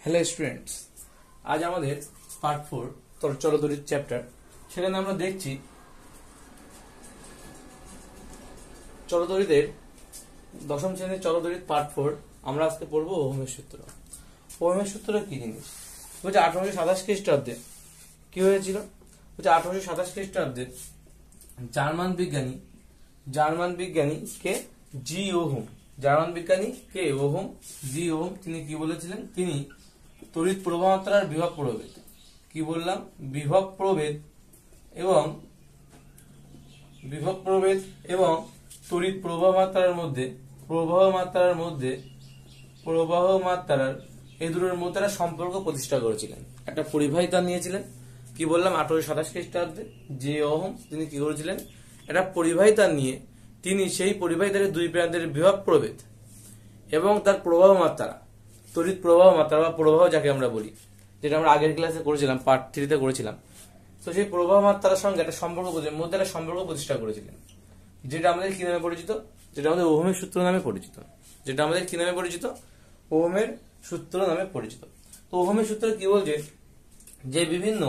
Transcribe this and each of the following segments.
Hello students, আজ আমাদের part 4 চলতরিৎ chapter. সেখানে আমরা দেখছি চলতরিতের দশম শ্রেণীর চলতরিৎ পার্ট 4। আমরা আজকে পড়বো ওহমের সূত্র। ওহমের সূত্র কি জিনিস? বলছে 1827 খ্রিস্টাব্দে কি হয়েছিল? বলছে 1827 খ্রিস্টাব্দে জার্মান বিজ্ঞানী কে জি ওহম, তিনি কি বলেছিলেন? তিনি তড়িৎ প্রবাহ মাত্রার বিভব প্রভেদ, কি বললাম, বিভব প্রভেদ এবং তড়িৎ প্রবাহ মাত্রার এই দুটোর মধ্যে একটা সম্পর্ক প্রতিষ্ঠা করেছিলেন। একটা পরিবাহী তার নিয়েছিলেন, কি বললাম, 1827 খ্রিস্টাব্দে যে ওহম তিনি কি করেছিলেন? একটা পরিবাহী তার নিয়ে তিনি সেই পরিবাহী তারের দুই প্রান্তের বিভব প্রভেদ এবং তার প্রবাহ মাত্রা, তড়িৎ প্রবাহ মাত্রা বা প্রবাহ যাকে আমরা বলি, যেটা আমরা আগের ক্লাসে করেছিলাম, পার্ট 3 করেছিলাম। তো সেই প্রবাহ মাত্রার সঙ্গে একটা সম্পর্ক প্রতিষ্ঠা করেছিলেন, যেটা আমাদের কি নামে পরিচিত? যেটা আমাদের ওহমের সূত্র নামে পরিচিত। ওহমের সূত্র নামে পরিচিত। তো ওহমের সূত্র কি বলছে? যে বিভিন্ন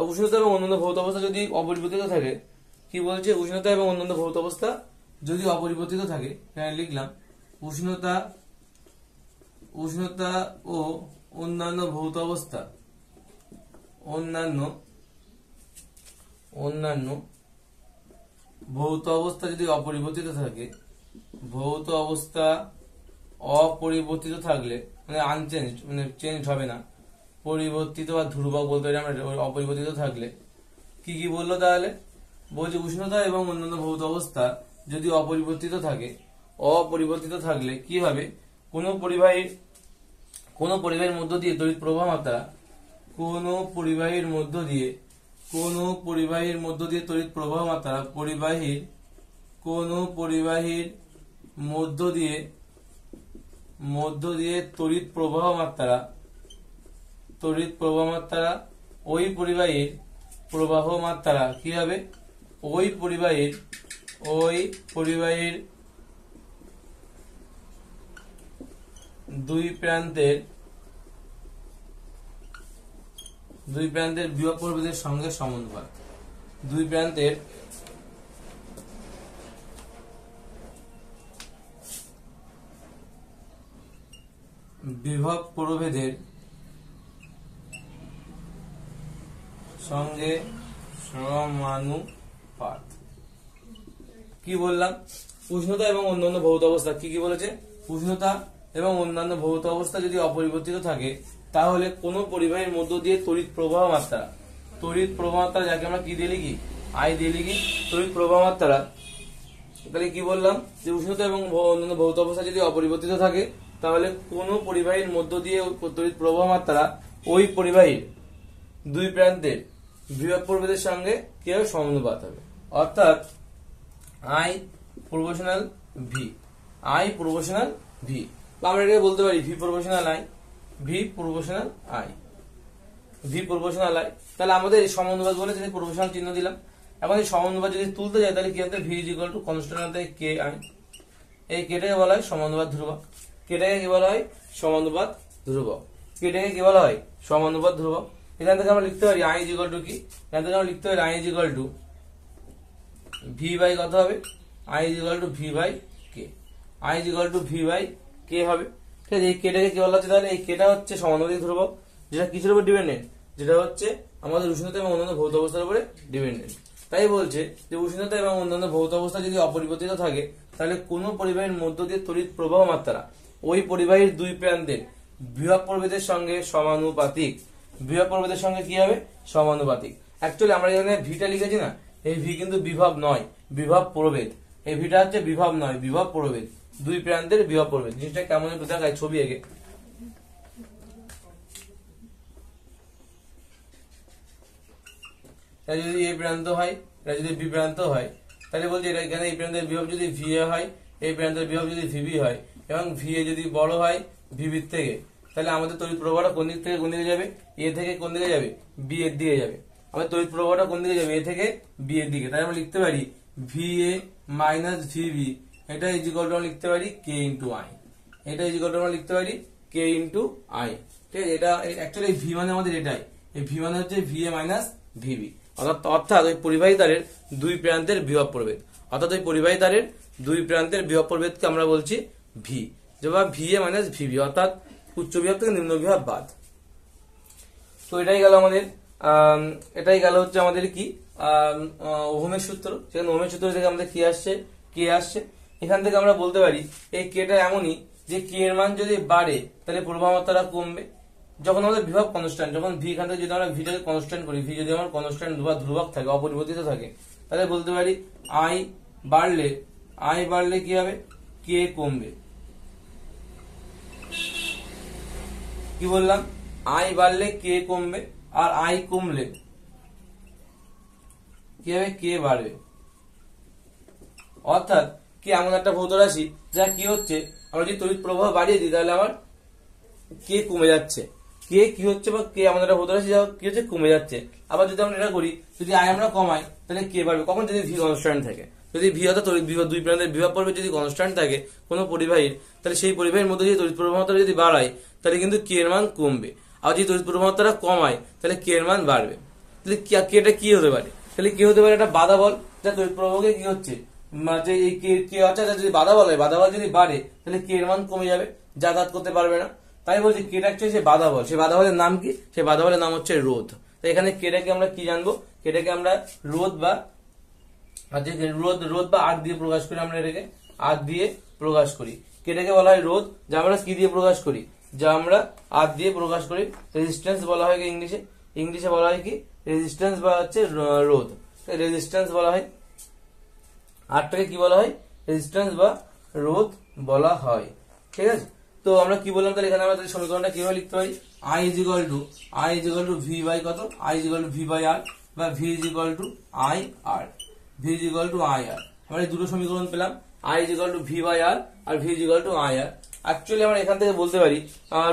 উষ্ণতা এবং অন্যান্য ভৌত অবস্থা যদি অপরিবর্তিত থাকে, কি বলছে? উষ্ণতা এবং অন্যান্য ভৌত অবস্থা যদি অপরিবর্তিত থাকে, লিখলাম উষ্ণতা ও অন্যান্য ভৌত অবস্থা যদি অপরিবর্তিত থাকে, মানে আনচেঞ্জ, মানে চেঞ্জ হবে না, পরিবর্তিত বা ধ্রুবক বলতে পারি আমরা। অপরিবর্তিত থাকলে কি বললো তাহলে? বলছে উষ্ণতা এবং অন্যান্য ভৌত অবস্থা যদি অপরিবর্তিত থাকলে কি হবে? কোন পরিবাহীর মধ্য দিয়ে তড়িৎ প্রবাহ মাত্রা, পরিবাহীর মধ্য দিয়ে তড়িৎ প্রবাহ মাত্রা ওই পরিবাহীর প্রবাহ মাত্রা কি হবে? ওই পরিবাহীর দুই প্রান্তের বিভব প্রভেদের সঙ্গে সমানুপাত। দুই প্রান্তের বিভব প্রভেদের সঙ্গে সমানুপাত। কি বললাম? উষ্ণতা এবং অন্যান্য ভৌত অবস্থা কি বলেছে? উষ্ণতা এবং অন্যান্য ভৌত অবস্থা যদি অপরিবর্তিত থাকে, তাহলে কোন পরিবাহীর মধ্য দিয়ে তড়িৎ প্রবাহ মাত্রা যাকে আমরা কি দিয়ে লিখি? আই দিয়ে লিখি। তড়িৎ প্রবাহ মাত্রা, তাহলে কি বললাম? যে উষ্ণতা এবং অন্যান্য ভৌত অবস্থা যদি অপরিবর্তিত থাকে, তাহলে কোন পরিবাহীর মধ্য দিয়ে তড়িৎ প্রবাহ মাত্রা ওই পরিবাহীর দুই প্রান্তের বিভব প্রভেদের সঙ্গে কি হবে? সমানুপাত হবে। অর্থাৎ আই প্রপোর্শনাল ভি, বা আমরা এটাকে বলতে পারি ভি প্রপোর্শনাল আই। তাহলে আমাদের এই সমানুপাত বলে যদি প্রপোর্শনাল চিহ্ন দিলাম। এখন এই সমানুপাত যদি তুলতে যায়, তাহলে কি হবে? V is equal to constant K I. এই কেটাকে বলা হয় সমানুপাত ধ্রুবক। কেটাকে কি বলা হয়? সমানুপাত ধ্রুবক। এখান থেকে আমরা লিখতে পারি আই ইজ ইকুয়াল টু কি? এখান থেকে আমরা লিখতে পারি I is equal to V by কত হবে? I is equal to V by কে হবে। ঠিক আছে, এই কেটাকে কি বলা হচ্ছে? তাহলে এই কেটা হচ্ছে সমানুপাতিক ধ্রুবক, যেটা কিসের উপর ডিপেন্ডেন্ট? যেটা হচ্ছে আমাদের উষ্ণতা এবং অন্যান্য ভৌত অবস্থার উপরে ডিপেন্ডেন্ট। তাই বলছে যে উষ্ণতা এবং অন্যান্য ভৌত অবস্থা যদি অপরিবর্তিত থাকে, তাহলে কোন পরিবাহীর মধ্য দিয়ে তড়িৎ প্রবাহ মাত্রা ওই পরিবাহীর দুই প্রান্তের বিভব প্রভেদের সঙ্গে সমানুপাতিক। কি হবে? সমানুপাতিক। অ্যাকচুয়ালি আমরা এখানে ভিটা লিখেছি না, এই ভি কিন্তু বিভব নয়, বিভব প্রভেদ। এই ভিটা হচ্ছে বিভব নয়, বিভব প্রভেদ। দুই প্রান্তের বিভব প্রভেদ। জিনিসটা কেমন একটু দেখায় ছবি এঁকে। এটা যদি এ প্রান্ত হয়, এটা যদি বি প্রান্ত হয়, তাহলে বলছি এটা এখানে এই প্রান্তের বিভব যদি ভি এ হয়, এই প্রান্তের বিভব যদি ভিবি হয়, এবং ভি এ যদি বড় হয় ভিবির থেকে, তাহলে আমাদের তড়িৎ প্রবাহটা কোন দিক থেকে কোন দিকে যাবে? এ থেকে কোন দিকে যাবে? বি এর দিকে যাবে। আমাদের তড়িৎ প্রবাহটা কোন দিকে যাবে? এ থেকে বি এর দিকে। তাই আমরা লিখতে পারি ভি এ মাইনাস ভিবি, এটা ইজ ইকুয়াল টু লিখতে পারি কে ইন্টু আই। এটা ইজ ইকুয়াল টু লিখতে পারি কে ইন্টু আই। ঠিক আছে, এটা অ্যাকচুয়ালি ভি মানে আমাদের এটাই, এই ভি মানে হচ্ছে ভিএ মাইনাস ভিবি, অর্থাৎ ওই পরিবাহী তারের দুই প্রান্তের বিভব প্রভেদ, অর্থাৎ ওই পরিবাহী তারের দুই প্রান্তের বিভব প্রভেদকে আমরা বলছি ভি, যেটা ভিএ মাইনাস ভিবি, অর্থাৎ উচ্চ বিভব থেকে নিম্ন বিভব বাদ। তো এটাই গেল আমাদের এটাই গেল হচ্ছে আমাদের কি ওহমের সূত্র। সেখানে ওহমের সূত্র থেকে আমাদের কি আসছে, কে আসছে। এখান থেকে আমরা বলতে পারি এই কেটা এমনই যে কে এর মান যদি বাড়ে তাহলে প্রবাহ মাত্রা কমবে। যখন আমাদের বিভব কনস্ট্যান্ট, যখন ভি এখান থেকে যদি আমরা ভিটাকে কনস্ট্যান্ট করি, ভি যদি আমার কনস্ট্যান্ট বা ধ্রুবক থাকে, অপরিবর্তিত থাকে, তাহলে বলতে পারি আই বাড়লে কি হবে, কে কমবে। কি বললাম, আই বাড়লে কে কমবে, আর আই কমলে কি হবে, কে বাড়বে। অর্থাৎ কি এমন একটা ভৌত রাশি যা কি হচ্ছে, আমরা যদি তড়িৎ প্রবাহ বাড়িয়ে দিই তাহলে আমার কে কমে যাচ্ছে, কে কি হচ্ছে বা কে আমাদের একটা ভৌত রাশি যা কি হচ্ছে, কমে যাচ্ছে। আবার যদি আমরা এটা করি, যদি আই আমরা কমাই তাহলে কে বাড়বে, কখন, যদি ভি কনস্ট্যান্ট থাকে। যদি ভি অর্থাৎ তড়িৎ বিভব দুই প্রান্তের বিভব পর্বে যদি কনস্ট্যান্ট থাকে কোনো পরিবাহীর, তাহলে সেই পরিবাহীর মধ্যে যদি তড়িৎ প্রবাহ মাত্রা যদি বাড়ায় তাহলে কিন্তু কে এর মান কমবে, আর যদি তড়িৎ প্রবাহ মাত্রা কমায় তাহলে কে এর মান বাড়বে। তাহলে কেটা কি হতে পারে, তাহলে কি হতে পারে, একটা বাধা বল যা তড়িৎ প্রবাহকে কি হচ্ছে, যে এই কে অর্থাৎ যদি বাধা বল হয়, বাধা বল যদি বাড়ে তাহলে কে এর মান কমে যাবে, যাতায়াত করতে পারবে না। তাই বলছি কেটা হচ্ছে সে বাধা বল, সেই বাধা বলের নাম কি, সেই বাধা বলের নাম হচ্ছে রোধ। তো এখানে কেটাকে আমরা কি জানবো, কেটাকে আমরা রোধ বা আর দিয়ে প্রকাশ করি, আমরা এটাকে আর দিয়ে প্রকাশ করি। কেটাকে বলা হয় রোধ, যা আমরা কি দিয়ে প্রকাশ করি, যা আমরা আর দিয়ে প্রকাশ করি। রেজিস্ট্যান্স বলা হয় কি ইংলিশে বলা হয় কি রেজিস্ট্যান্স বা হচ্ছে রোধ, রেজিস্ট্যান্স বলা হয়, আরটাকে কি বলা হয়, রেজিস্ট্যান্স বা রোধ বলা হয়। ঠিক আছে, তো আমরা কি বললাম, তাহলে এখানে আমরা সমীকরণটা কিভাবে লিখতে পারি, I is equal to V by কত, I is equal to V by R, বা V is equal to I R, V is equal to I R. আমরা এই দুটো সমীকরণ পেলাম, I is equal to V by R V is equal to I R. Actually আমরা এখান থেকে বলতে পারি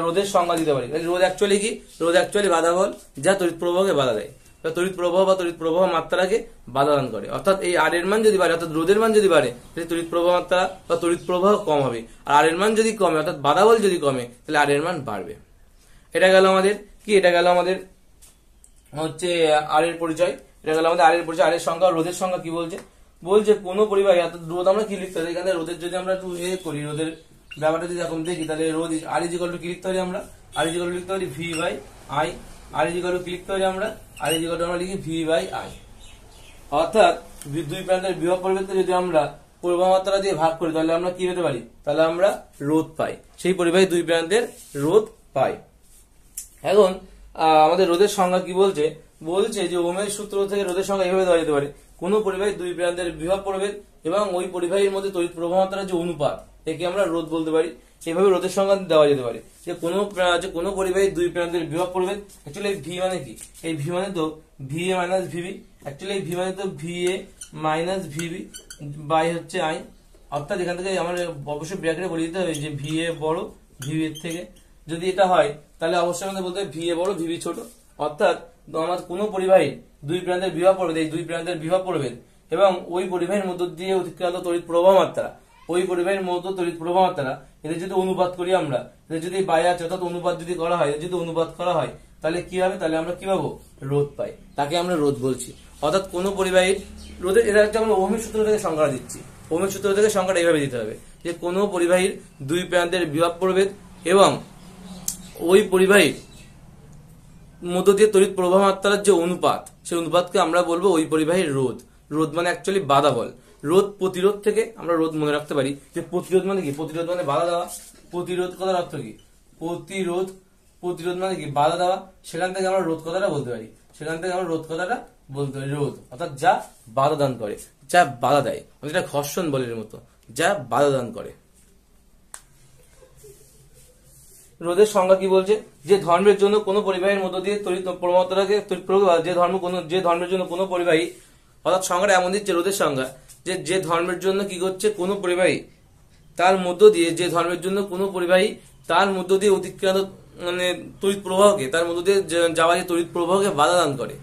রোধের সংজ্ঞা দিতে পারি। রোধ অ্যাকচুয়ালি কি, রোধ অ্যাকচুয়ালি বাধা বল যা তড়িৎ প্রবাহকে বাধা দেয়, তড়িৎ প্রবাহ বা তড়িৎ প্রবাহ মাত্রাকে বাধা দান করে। অর্থাৎ এই আর এর মান যদি বাড়ে, অর্থাৎ রোধের মান যদি বাড়ে, তাহলে তড়িৎ প্রবাহ মাত্রা বা তড়িৎ প্রবাহ কম হবে, আর আর এর মান যদি কমে, অর্থাৎ বাধা বল যদি কমে, তাহলে আর এর মান বাড়বে। এটা গেল আমাদের কি, এটা গেল আমাদের হচ্ছে আর এর পরিচয়, এটা গেল আমাদের আর এর পরিচয়। আর এর সংজ্ঞা, রোধের সংজ্ঞা কি বলছে, কোনো পরিবাহী, অর্থাৎ রোধ আমরা কি লিখতে পারি, এখানে রোধের যদি আমরা একটু করি, রোধের ব্যাপারটা যদি এখন দেখি, তাহলে রোধ আর ইজ ইকুয়াল টু কি লিখতে পারি, আমরা আর ইজ ইকুয়াল টু লিখতে পারি V by I, R is equal to কি লিখতে পারি, আমরা আর ইজ ইকুয়াল টু আমরা লিখি ভি বাই আই। অর্থাৎ দুই প্রান্তের বিভব পরিবর্তে যদি আমরা প্রবাহ মাত্রা দিয়ে ভাগ করি তাহলে আমরা কি পেতে পারি, তাহলে আমরা রোধ পাই, সেই পরিবাহী দুই প্রান্তের রোধ পাই। এখন আমাদের রোধের সংজ্ঞা কি বলছে, যে ওহমের সূত্র থেকে রোধের সংজ্ঞা এইভাবে দেওয়া যেতে পারে, কোন পরিবাহী দুই প্রান্তের বিভব প্রভেদ এবং ওই পরিবাহীর মধ্যে তড়িৎ প্রবাহ মাত্রার যে অনুপাত, একে আমরা রোধ বলতে পারি। এইভাবে রোধের সংজ্ঞা দেওয়া যেতে পারে যে কোনো পরিবাহী দুই প্রান্তের বিভব প্রভেদ। অ্যাকচুয়ালি ভি মানে কি, এই ভি মানে তো V A minus VB, actually V মানে তো V A minus VB by হচ্ছে আই। অর্থাৎ এখান থেকে আমার অবশ্যই ব্র্যাকেটে বলে দিতে হবে যে ভি এ বড় ভিবি এর থেকে। যদি এটা হয় তাহলে অবশ্যই আমাদের বলতে হবে ভি এ বড় ভিবি ছোট। অর্থাৎ আমার কোনো পরিবাহী দুই প্রান্তের বিভব প্রভেদ, এই দুই প্রান্তের বিভব প্রভেদ এবং ওই পরিবাহীর মধ্য দিয়ে অতিক্রান্ত তড়িৎ প্রবাহ মাত্রা, ওই পরিবাহীর মধ্য তড়িৎ প্রবাহ মাত্রা, এদের যদি অনুপাত করি আমরা, এদের যদি বাই আছে অর্থাৎ অনুপাত যদি করা হয়, যদি অনুপাত করা হয় তাহলে কি হবে, তাহলে আমরা কি পাবো, রোধ পাই, তাকে আমরা রোধ বলছি। অর্থাৎ কোনো পরিবাহীর রোধের, এটা হচ্ছে আমরা ওহমের সূত্র থেকে সংজ্ঞা দিচ্ছি। ওহমের সূত্র থেকে সংজ্ঞাটা এইভাবে দিতে হবে যে কোনো পরিবাহীর দুই প্রান্তের বিভব প্রভেদ এবং ওই পরিবাহীর মধ্য দিয়ে তড়িৎ প্রবাহ মাত্রার যে অনুপাত, সেই অনুপাতকে আমরা বলবো ওই পরিবাহীর রোধ। রোধ মানে অ্যাকচুয়ালি বাধা বল। রোধ প্রতিরোধ থেকে আমরা রোধ মনে রাখতে পারি যে প্রতিরোধ মানে কি, প্রতিরোধ মানে বাধা দেওয়া। প্রতিরোধ কথার অর্থ কি, প্রতিরোধ মানে কি বাধা দেওয়া। সেখান থেকে আমরা রোধ কথাটা বলতে পারি, রোধ অর্থাৎ যা বাধা দান করে, যা বাধা দেয়, যেটা ঘর্ষণ বলের মতো, যা বাধা দান করে। রোধের সংজ্ঞা কি বলছে, যে ধর্মের জন্য কোনো পরিবাহীর মধ্য দিয়ে তড়িৎ প্রবাহকে যে ধর্মের জন্য কোনো পরিবাহী, অর্থাৎ সংজ্ঞাটা এমন দিচ্ছে রোধের সংজ্ঞা, যে ধর্মের জন্য কি করছে কোনো পরিবাহী, তার মধ্য দিয়ে, যে ধর্মের জন্য কোনো পরিবাহী তার মধ্য দিয়ে অতিক্রান্ত মানে তড়িৎ প্রবাহকে, তার মধ্য দিয়ে যাওয়া যে তড়িৎ প্রবাহকে বাধা দান করে।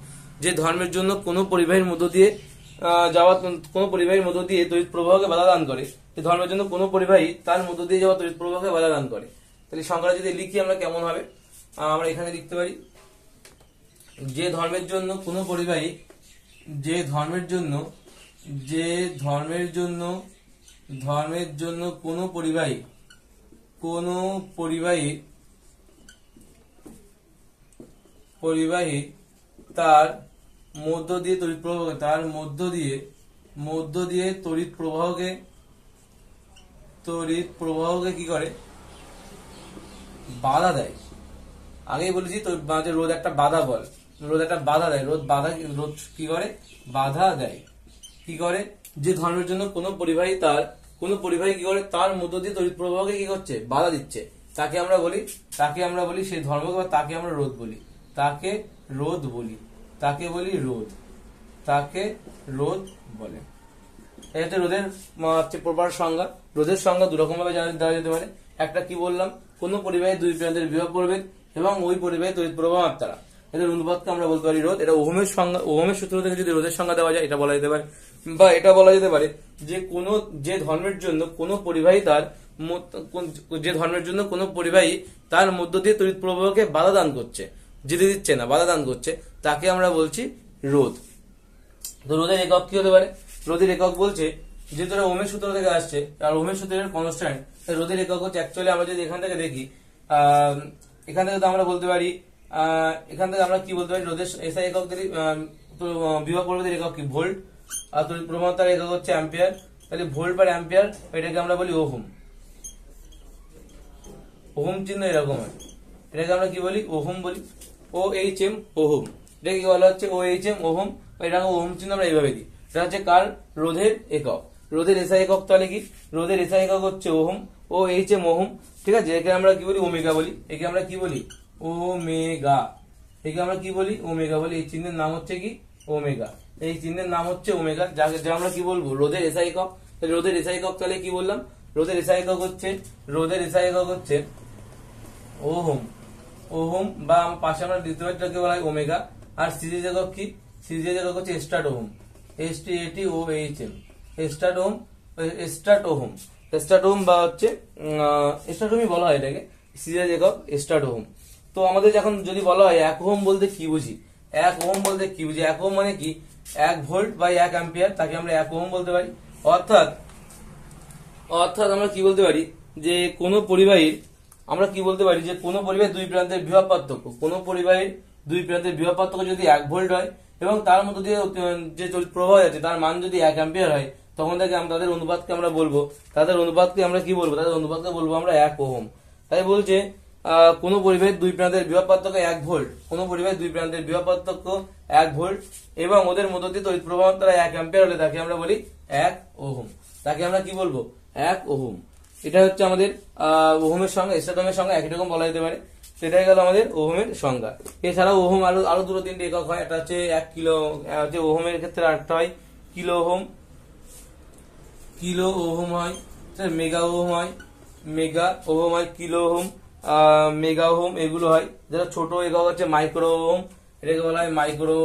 যে ধর্মের জন্য কোনো পরিবাহীর মধ্য দিয়ে তড়িৎ প্রবাহকে বাধা দান করে, যে ধর্মের জন্য কোনো পরিবাহী তার মধ্য দিয়ে যাওয়া তড়িৎ প্রবাহকে বাধা দান করে। তাহলে সংখ্যাটা যদি লিখি আমরা কেমন হবে, আমরা এখানে লিখতে পারি যে ধর্মের জন্য কোনো পরিবাহী ধর্মের জন্য কোনো পরিবাহী তার মধ্য দিয়ে তড়িৎ প্রবাহকে কি করে, বাধা দেয়। আগেই বলেছি তো রোধ একটা বাধা বল, রোধ দেয়, রোধ কি করে, বাধা দেয়। কি করে, যে ধর্মের জন্য কোনো পরিবাহী কি করে, তার মধ্য দিয়ে তড়িৎ প্রবাহকে কি করছে, বাধা দিচ্ছে, তাকে আমরা বলি সেই ধর্মকে, বা তাকে আমরা রোধ বলি, তাকে রোধ বলে। এটা হচ্ছে রোধের প্রপার সংজ্ঞা। রোধের সংজ্ঞা দুরকম ভাবে দেওয়া যেতে পারে। একটা কি বললাম, কোন পরিবাহী দুই প্রান্তের বিভব প্রভেদ এবং ওই পরিবাহী তড়িৎ প্রবাহ মাত্রা, এদের অনুপাতকে আমরা বলতে পারি রোধ। এটা ওহমের সূত্র থেকে যদি রোধের সংজ্ঞা দেওয়া যায়, এটা বলা যেতে পারে। বা এটা বলা যেতে পারে যে ধর্মের জন্য কোনো পরিবাহী তার মধ্য দিয়ে তড়িৎ প্রবাহকে বাধা দান করছে, যেতে দিচ্ছে না, বাধা দান করছে, তাকে আমরা বলছি রোধ। তো রোধের একক কি হতে পারে? রোধের একক বলছে, যেহেতু ওহমের সূত্র থেকে আসছে আর ওহমের সূত্রের কনস্ট্যান্ট, রোধের একক হচ্ছে, অ্যাকচুয়ালি আমরা যদি এখান থেকে দেখি, এখান থেকে তো আমরা বলতে পারি, এখান থেকে আমরা কি বলতে পারি, রোধের এসআই একক বিভব প্রভেদের একক কি, ভোল্ট, আর তড়িৎ প্রবাহতার একক হচ্ছে অ্যাম্পিয়ার। তাহলে ভোল্ট পার অ্যাম্পিয়ার, এটাকে আমরা বলি ওহম। ওহম চিহ্ন এরকম হয়, এটাকে আমরা কি বলি, ওহম বলি। OHM ওহম, এটাকে বলা হচ্ছে OHM ওহম। এটাকে ওহম চিহ্ন আমরা এইভাবে দিই। এটা হচ্ছে কার, রোধের একক। রোধের এসআই একক তাহলে কি, রোধের এসআই একক হচ্ছে ওহম, OHM ওহম। ঠিক আছে, একে আমরা কি বলি, ওমেগা বলি। একে আমরা কি বলি, ওমেগা। একে আমরা কি বলি, ওমেগা বলি। এই চিহ্নের নাম হচ্ছে কি, ওমেগা। এই চিহ্নের নাম হচ্ছে ওমেগা, যাকে আমরা কি বলবো, রোধের এসআই একক। রোধের এসআই একক তাহলে কি বললাম, রোধের এসআই একক হচ্ছে ওহম। ওহম বা পাশে আমরা দিতে পারি, যাকে বলা হয় ওমেগা। আর সিরিজ একক কি, সিরিজ একক হচ্ছে start ohm, STATOHM, start ohm বা হচ্ছে স্টার্ট ওহমই বলা হয় এটাকে, সিরিজ একক স্টার্ট ওহম। তো আমাদের যখন যদি বলা হয় এক ওহম বলতে কি বুঝি, এক ওহম মানে কি, 1 ভোল্ট বাই 1 অ্যাম্পিয়ার, তাকে আমরা এক ওহম বলতে পারি। অর্থাৎ আমরা কি বলতে পারি, যে কোন পরিবাহীর, আমরা কি বলতে পারি, যে কোনো পরিবাহীর দুই প্রান্তের বিভব পার্থক্য, কোনো পরিবাহীর দুই প্রান্তের বিভব পার্থক্য যদি 1 ভোল্ট হয় এবং তার মধ্য দিয়ে যে তড়িৎ প্রবাহ আছে তার মান যদি 1 অ্যাম্পিয়ার হয়, তখন থেকে তাদের অনুপাতকে আমরা বলবো, তাদের অনুপাতকে বলবো আমরা 1 ওহম। তাই বলছে কোন পরিবাহীর দুই প্রান্তের বিভব পার্থক্য 1 ভোল্ট, কোন পরিবাহীর দুই প্রান্তের বিভব পার্থক্য 1 ভোল্ট এবং ওদের মধ্য দিয়ে তড়িৎ প্রবাহ মাত্রা 1 অ্যাম্পিয়ার হলে তাকে আমরা বলি 1 ওহম। তাকে আমরা কি বলবো, 1 ওহম। এটা হচ্ছে আমাদের ওহমের সংজ্ঞা। স্টার্ট সংজ্ঞা একই রকম বলা যেতে পারে। সেটাই গেল আমাদের ওহমের সংজ্ঞা। এছাড়াও ওহম আরো দুটো তিনটে একক হয়। একটা হচ্ছে 1 কিলো, হচ্ছে ওহমের ক্ষেত্রে আরেকটা হয় কিলো ওহম হয়, মেগা ওহম হয়, কিলো ওহম, মেগা ওহম, এগুলো হয়। যেটা ছোট একক হচ্ছে মাইক্রো ওহম, এটাকে বলা হয় মাইক্রো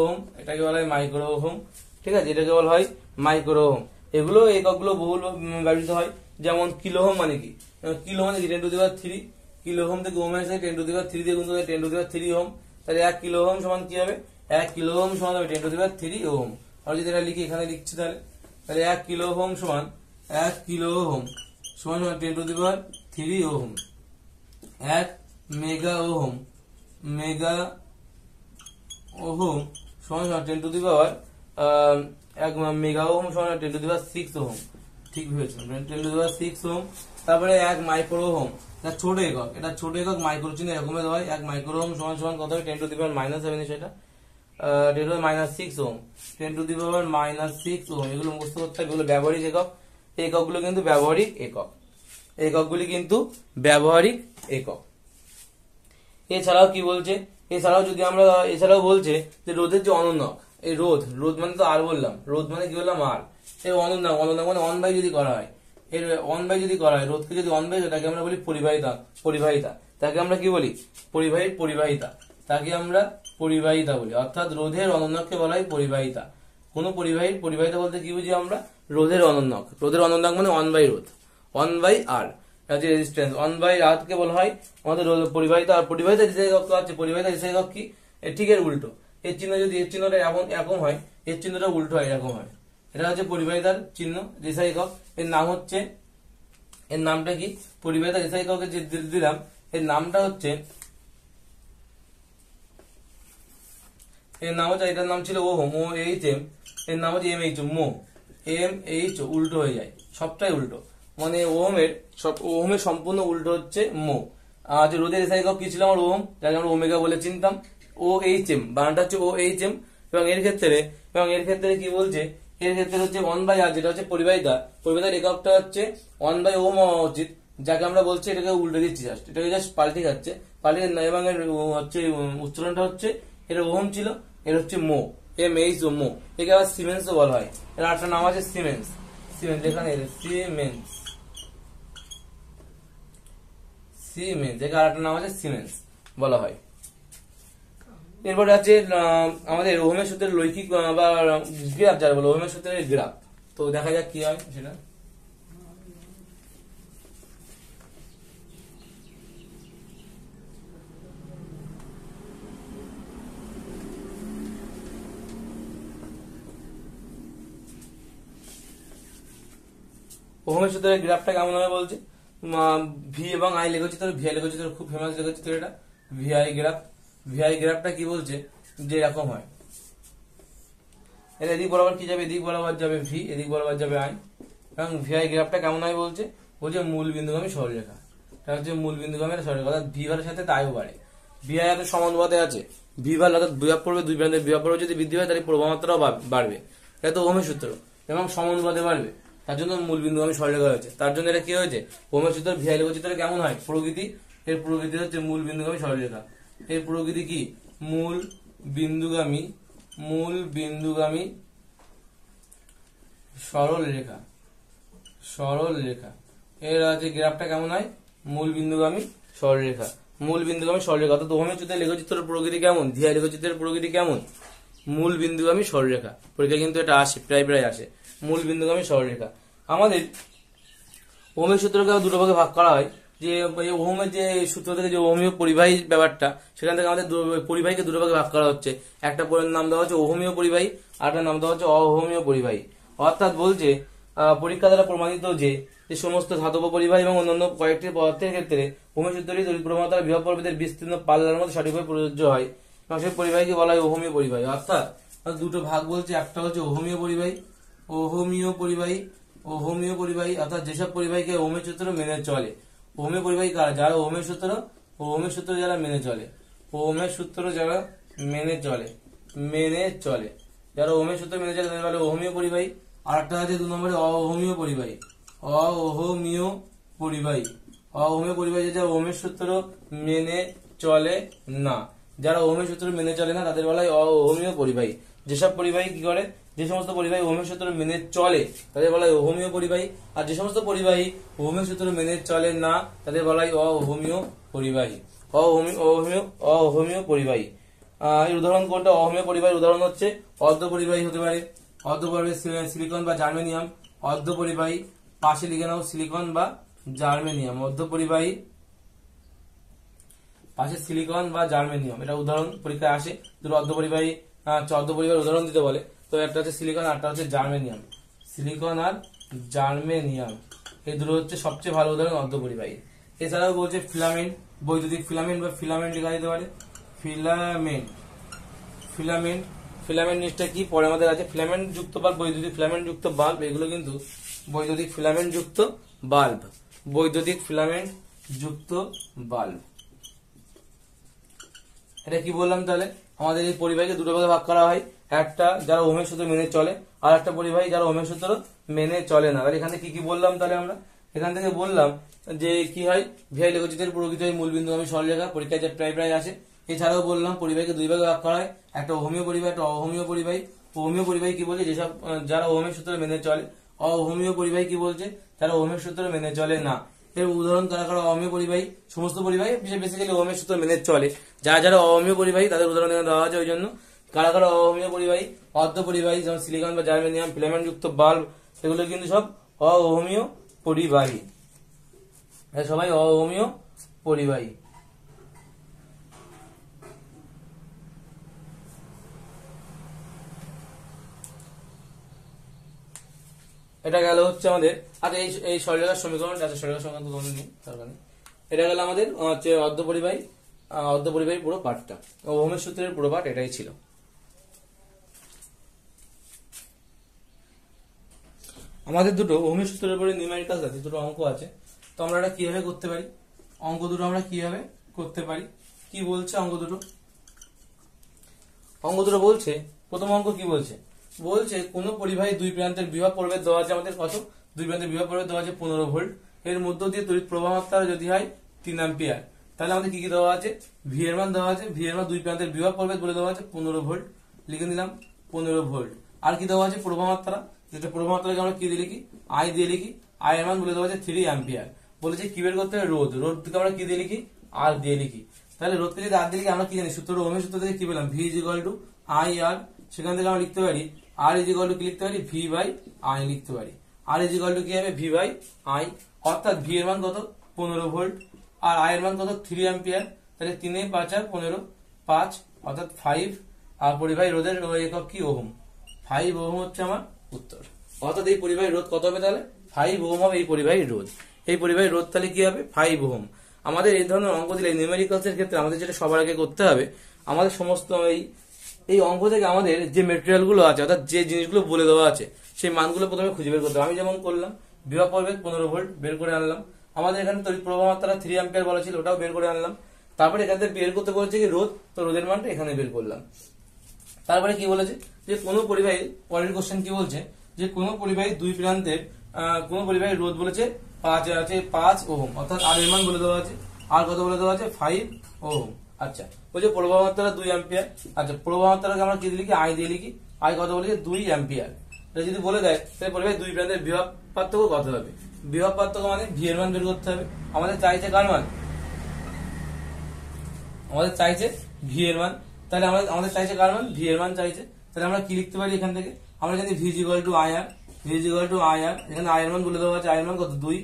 ওহম, ঠিক আছে, এটাকে বলা হয় মাইক্রো ওহম। এগুলো এককগুলো বহুল ব্যবহৃত হয়। যেমন কিলো ওহম মানে কি, 10⁻³ কিলো ওহম থেকে ওহম এসে 10⁻³ দিয়ে গুণ করে 10⁻³ ওহম। তাহলে 1 কিলো ওহম সমান কি হবে, 1 কিলো ওহম সমান হবে 10⁻³ ওহম। আমরা যদি এটা লিখি, এখানে লিখছি, তাহলে 1 কিলো ওহম সমান 10⁻³ ওহম। 1 মেগা ওহম সমান 10⁻, 1 মেগা ওহম সমান 10⁻6 ওহম। ঠিক হয়েছে, 10⁻6 ওহম। তারপরে 1 মাইক্রো ওহম, ছোট একক, এটা ছোট একক, মাইক্রো চিহ্ন এরকম হয়। 1 মাইক্রো ওহম সমান কত হবে, 10⁻⁻⁷, সেটা 10⁻6 ওহম, 10⁻6 ওহম। এগুলো মুখস্থ করতে হবে, এগুলো ব্যবহারিক একক। এককগুলো কিন্তু ব্যবহারিক একক, এককগুলি কিন্তু ব্যবহারিক একক। এছাড়াও কি বলছে, এছাড়াও বলছে যে রোধের যে অনন্যক, এই রোধ মানে তো আর বললাম, রোধ মানে কি বললাম, আর। এই অনন্যক মানে 1/, যদি করা হয়, এর 1/, যদি করা হয়, রোধকে যদি 1/, তাকে আমরা বলি পরিবাহিতা। তাকে আমরা কি বলি, পরিবাহিতা, তাকে আমরা পরিবাহিতা বলি। অর্থাৎ রোধের অনন্যককে বলা হয় পরিবাহিতা। কোন পরিবাহিতা বলতে কি বুঝি আমরা, রোধের অনন্যক মানে 1/, রোধ, 1/r। হচ্ছে রেজিস্ট্যান্স। 1/r কে বলা হয় আমাদের পরিবাহিতা। আর পরিবাহিতা রেজিস্ট্যান্স একক আছে, পরিবাহিতা রেজিস্ট্যান্স একক কি, ঠিক এর উল্টো। এর চিহ্ন যদি এর চিহ্নটা এরকম হয়, এর চিহ্নটা উল্টো হয়, এরকম হয়। এটা হচ্ছে পরিবাহিতার চিহ্ন রেজিস্ট্যান্স একক। এর নাম হচ্ছে, এর নামটা কি, পরিবাহিতা রেজিস্ট্যান্স এককে যে দিলাম এর নামটা হচ্ছে, এর নাম হচ্ছে, এটার নাম ছিল ওহম, ও এইচ এম, এর নাম হচ্ছে MH, মো, MH, উল্টো হয়ে যায়, সবটাই উল্টো। মানে ওহমের সম্পূর্ণ উল্টো হচ্ছে মো। আর যে রোদের এসআই একক কি ছিল আমার, ওহম, যাকে আমরা ওমেগা বলে চিনতাম। OHM বানানটা হচ্ছে OHM। এবং এর ক্ষেত্রে কি বলছে, এর ক্ষেত্রে হচ্ছে 1/r, যেটা হচ্ছে পরিবাহিতার এককটা হচ্ছে 1/ওহম হওয়া উচিত, যাকে আমরা বলছি, এটাকে উল্টে দিচ্ছি, জাস্ট এটাকে জাস্ট পাল্টে খাচ্ছে, এবং এর হচ্ছে উচ্চারণটা হচ্ছে, এটা ওহম ছিল, এর হচ্ছে মো, MH, মো। একে আবার সিমেন্স বলা হয়। এর আরেকটা নাম আছে সিমেন্স, এখানে সিমেন্স, একে আরেকটা নাম আছে সিমেন্স বলা হয়। এরপরে আছে আমাদের ওহমের সূত্রের লৈখিক বা গ্রাফ, যারা বলে ওহমের সূত্রের গ্রাফ। তো দেখা যাক কি হয় সেটা। ওহমের সূত্রের গ্রাফটা কেমন হবে বলছে, ভি এবং আই লেখছি, তোর ভিআই লেখছি, তোর খুব ফেমাস লেখছি তোর এটা ভিআই গ্রাফটা কি বলছে যে এরকম হয়। এদিক বরাবর কি যাবে, এদিক বরাবর যাবে ভি, এদিক বরাবর যাবে আই। এবং ভিআই গ্রাফটা কেমন হয় বলছে মূল বিন্দুগামী সরলরেখা। এটা হচ্ছে মূল বিন্দুগামী সরলরেখা, অর্থাৎ ভি ভারের সাথে তাইও বাড়ে। ভি আই এর সমানুপাতে আছে, ভি ভার অর্থাৎ বিভব পড়বে, দুই প্রান্তের বিভব পড়বে যদি বৃদ্ধি হয়, তাহলে প্রভাবমাত্রাও বাড়বে। এটা তো ওহমের সূত্র, এবং সমানুপাতে বাড়বে, তার জন্য মূল বিন্দুগামী সরলরেখা হয়েছে। তার জন্য এটা কি হয়েছে, ওহমের সূত্র ভিআই লেখচিত্র কেমন হয়, প্রকৃতি, এর প্রকৃতি হচ্ছে মূল বিন্দুগামী সরলরেখা। এর প্রকৃতি কি, মূল বিন্দুগামী সরল রেখা। এর আছে গ্রাফটা কেমন হয়, মূল বিন্দুগামী সরলরেখা। অর্থাৎ ওহমের সূত্রে লেখচিত্রের প্রকৃতি কেমন, ভিআই লেখচিত্রের প্রকৃতি কেমন, মূল বিন্দুগামী সরলরেখা। পরীক্ষা কিন্তু এটা আসে, প্রায় আসে, মূল বিন্দুগামী সরলরেখা। আমাদের ওহমের সূত্রকে দুটো ভাগে ভাগ করা হয়, যে ওহমের যে সূত্র থেকে যে ওহমীয় পরিবাহী ব্যাপারটা, সেখান থেকে আমাদের পরিবাহীকে দুটো ভাগে ভাগ করা হচ্ছে। একটা নাম দেওয়া হচ্ছে ওহমীয় পরিবাহী, আর একটা নাম দেওয়া হচ্ছে অওহমীয় পরিবাহী। অর্থাৎ বলছে পরীক্ষা দ্বারা প্রমাণিত যে সমস্ত ধাতব পরিবাহী এবং অন্যান্য কয়েকটি পদার্থের ক্ষেত্রে ওহমের সূত্রটি তড়িৎ প্রবণতা বিভব পরিবাহীদের বিস্তীর্ণ পাল্লার মধ্যে সঠিকভাবে প্রযোজ্য হয়, এবং সেই পরিবাহীকে বলা হয় ওহমীয় পরিবাহী। অর্থাৎ দুটো ভাগ বলছে, একটা হচ্ছে ওহমীয় পরিবাহী, অর্থাৎ যেসব পরিবাহীকে ওহমের সূত্র মেনে চলে। ওহমীয় পরিবাহী কারা, যারা ওহমের সূত্র যারা মেনে চলে, যারা ওহমের সূত্র মেনে চলে তাদের বলে ওহমীয় পরিবাহী। আর একটা আছে 2 নম্বরে অওহমীয় পরিবাহী, যারা ওহমের সূত্র মেনে চলে না, তাদের বলা হয় অওহমীয় পরিবাহী। যেসব পরিবাহী কি করে, যে সমস্ত পরিবাহী ওহমের সূত্র মেনে চলে তাদের বলা হয় ওহমীয় পরিবাহী, আর যে সমস্ত পরিবাহী ওহমের সূত্র মেনে চলে না তাদের বলা হয় অওহমীয় পরিবাহী। এর উদাহরণ কোনটা, অওহমীয় পরিবাহীর উদাহরণ হচ্ছে অর্ধ পরিবাহী হতে পারে, সিলিকন বা জার্মেনিয়াম, অর্ধ পরিবাহী, পাশে লিখে নাও সিলিকন বা জার্মেনিয়াম, অর্ধ পরিবাহী, পাশে সিলিকন বা জার্মেনিয়াম। এটা উদাহরণ পরীক্ষায় আসে, দুটো অর্ধ পরিবাহীর উদাহরণ দিতে বলে। তো একটা হচ্ছে সিলিকন, আর একটা হচ্ছে জার্মেনিয়াম। এই দুটো হচ্ছে সবচেয়ে ভালো উদাহরণ অর্ধ পরিবাহী। এছাড়াও বলছে ফিলামেন্ট, বৈদ্যুতিক ফিলামেন্ট বা ফিলামেন্ট লেখা যেতে পারে। ফিলামেন্ট জিনিসটা কি, পরে আমাদের আছে ফিলামেন্ট যুক্ত বাল্ব, বৈদ্যুতিক ফিলামেন্ট যুক্ত বাল্ব। এগুলো কিন্তু বৈদ্যুতিক ফিলামেন্ট যুক্ত বাল্ব। এটা কি বললাম তাহলে, আমাদের এই পরিবাহীকে দুটো ভাগে ভাগ করা হয়, একটা যারা ওহমের সূত্র মেনে চলে, আর একটা পরিবাহী যারা ওহমের সূত্র মেনে চলে না। তাহলে এখানে কি বললাম, তাহলে আমরা এখান থেকে বললাম যে কি হয়, ভিআই লেখচিত্রের প্রকৃতি হয় মূল বিন্দুগামী সরলরেখা, পরীক্ষায় যা প্রায় আসে। এছাড়াও বললাম পরিবাহীকে দুই ভাগে ভাগ করা হয়, একটা ওহমীয় পরিবাহী, একটা অওহমীয় পরিবাহী। ওহমীয় পরিবাহী কি বলছে, যেসব যারা ওহমের সূত্র মেনে চলে। অওহমীয় পরিবাহী কি বলছে, যারা ওহমের সূত্র মেনে চলে না। এর উদাহরণ কারা, অওহমীয় পরিবাহী, সমস্ত পরিবাহী বেসিক্যালি ওহমের সূত্র মেনে চলে। যারা অওহমীয় পরিবাহী তাদের উদাহরণ এখানে দেওয়া আছে। ওই জন্য কারা অওহমীয় পরিবাহী, অর্ধ পরিবাহী, যেমন সিলিকন বা জার্মেনিয়াম, ফিলামেন্ট যুক্ত বাল্ব, এগুলো কিন্তু সব অওহমীয় পরিবাহী। এরা সবাই অবহমীয় পরিবাহী। এটা গেল হচ্ছে আমাদের। আচ্ছা এই সরলরেখার সমীকরণ, আচ্ছা সরলরেখার সমীকরণ তো নেই দরকার নেই। এটা গেল আমাদের হচ্ছে অর্ধপরিবাহী পুরো পার্টটা, ওহমের সূত্রের পুরো পার্ট এটাই ছিল। আমাদের দুটো ওহমের সূত্রের উপরে নিউমেরিক্যাল আছে, দুটো অঙ্ক আছে। তো আমরা এটা কিভাবে করতে পারি, অঙ্ক দুটো আমরা কিভাবে করতে পারি, কি বলছে অঙ্ক দুটো? অঙ্ক দুটো বলছে, প্রথম অঙ্ক কি বলছে, বলছে কোন পরিবাহী দুই প্রান্তের বিভব প্রভেদ দেওয়া আছে আমাদের কত, দুই প্রান্তের বিভব প্রভেদ দেওয়া আছে 15 ভোল্ট, এর মধ্য দিয়ে তড়িৎ প্রবাহ মাত্রা যদি হয় 3 অ্যাম্পিয়ার, তাহলে আমাদের কি কি দেওয়া আছে, ভি এর মান দেওয়া আছে, ভি এর মান দুই প্রান্তের বিভব প্রভেদ বলে দেওয়া আছে 15 ভোল্ট, লিখে দিলাম 15 ভোল্ট। আর কি দেওয়া আছে, প্রবাহ মাত্রা, যেটা প্রবাহ মাত্রাকে আমরা কি দিয়ে লিখি, আই দিয়ে লিখি, আই এর মান বলে দেওয়া আছে 3 অ্যাম্পিয়ার। বলেছে কি বের করতে হবে, রোধ, রোধ থেকে আমরা কি দিয়ে লিখি, আর দিয়ে লিখি। তাহলে রোধকে যদি আর দিয়ে লিখি, আমরা কি জানি সূত্র, ওহমের সূত্র থেকে কি পেলাম, V is equal to I R, সেখান থেকে আমরা লিখতে পারি আর ইজ ইকুয়াল টু কি লিখতে পারি, ভি বাই আই লিখতে পারি। আর ইজ ইকুয়াল টু কি হবে, ভি বাই আই, অর্থাৎ ভি এর মান কত 15 ভোল্ট আর আই এর মান কত 3 অ্যাম্পিয়ার। তাহলে 3 5 আর 15 5 অর্থাৎ 5, আর পরিবাহী রোধের একক কি, ওহম, 5 ওহম হচ্ছে আমার উত্তর। অর্থাৎ এই পরিবাহী রোধ কত হবে, তাহলে 5 ওহম হবে এই পরিবাহী রোধ। এই পরিবাহী রোধ তাহলে কি হবে, 5 ওহম। আমাদের এই ধরনের অঙ্ক দিলে নিউমেরিক্যালস এর ক্ষেত্রে আমাদের যেটা সবার আগে করতে হবে, আমাদের সমস্ত এই অঙ্ক থেকে আমাদের যে মেটেরিয়াল গুলো আছে, অর্থাৎ যে জিনিসগুলো বলে দেওয়া আছে, সেই মানগুলো প্রথমে খুঁজে বের করতে হবে। আমি যেমন করলাম, বিভব প্রভেদ 15 ভোল্ট বের করে আনলাম, আমাদের এখানে তড়িৎ প্রবাহ মাত্রা 3 অ্যাম্পিয়ার বলা ছিল, ওটাও বের করে আনলাম। তারপরে এখান থেকে বের করতে বলেছে কি রোধ, তো রোধের মানটা এখানে বের করলাম। তারপরে কি বলেছে, যে কোন পরিবাহী, পরের কোশ্চেন কি বলছে, যে কোন পরিবাহী দুই প্রান্তের কোন পরিবাহী রোধ বলেছে 5 ওহম, অর্থাৎ আর এর মান বলে দেওয়া আছে, আর কত বলে দেওয়া আছে 5 ওহম। আচ্ছা, বলছে প্রবাহ মাত্রা 2 অ্যাম্পিয়ার। আচ্ছা, প্রবাহ মাত্রাকে আমরা কি দিয়ে লিখি, আই দিয়ে লিখি, আই কত বলেছে 2 অ্যাম্পিয়ার। এটা যদি বলে দেয়, তাহলে পরিবাহী দুই প্রান্তের বিভব পার্থক্য কত হবে, বিভব পার্থক্য মানে ভি এর মান বের করতে হবে। আমাদের চাইছে কার মান, আমাদের চাইছে ভি এর মান, তাহলে আমাদের চাইছে কার মান, ভি এর মান চাইছে। তাহলে আমরা কি লিখতে পারি এখান থেকে, আমরা জানি V is equal to I R, V is equal to I R, এখানে আই এর মান বলে দেওয়া আছে, আই এর মান কত 2,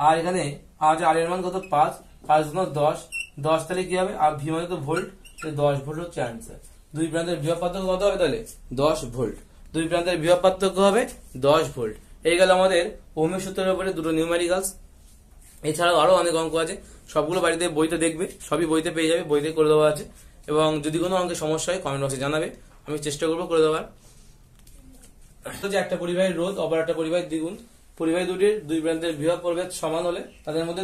আর এখানে আছে আর এর মান কত 5, 5 গুণ 10, 10 তাহলে কি হবে, আর ভি মানে তো ভোল্ট, 10 ভোল্ট হচ্ছে অ্যান্সার। দুই প্রান্তের বিভব পার্থক্য কত হবে, তাহলে 10 ভোল্ট, দুই প্রান্তের বিভব পার্থক্য হবে 10 ভোল্ট। এই গেল আমাদের ওহমের সূত্রের উপরে দুটো নিউমেরিক্যালস। এছাড়াও আরো অনেক অঙ্ক আছে, সবগুলো বাড়িতে বইতে দেখবে, সবই বইতে পেয়ে যাবে, বইতে করে দেওয়া আছে। এবং যদি কোনো অঙ্কের সমস্যা হয় কমেন্ট বক্সে জানাবে, আমি চেষ্টা করবো করে দেওয়ার। যে একটা পরিবাহীর রোধ অপর একটা পরিবাহীর দ্বিগুণ, পরিবাহী দুটির দুই প্রান্তের বিভব প্রভেদ সমান হলে তাদের মধ্যে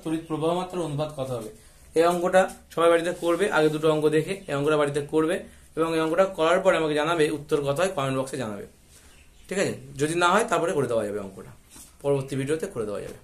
তড়িৎ প্রবাহ মাত্রার অনুপাত কত হবে। এই অঙ্কটা সবাই বাড়িতে করবে, আগে দুটো অঙ্ক দেখে এই অঙ্কটা বাড়িতে করবে, এবং এই অঙ্কটা করার পরে আমাকে জানাবে উত্তর কত হয়, কমেন্ট বক্সে জানাবে। ঠিক আছে, যদি না হয় তারপরে করে দেওয়া যাবে, অঙ্কটা পরবর্তী ভিডিওতে করে দেওয়া যাবে।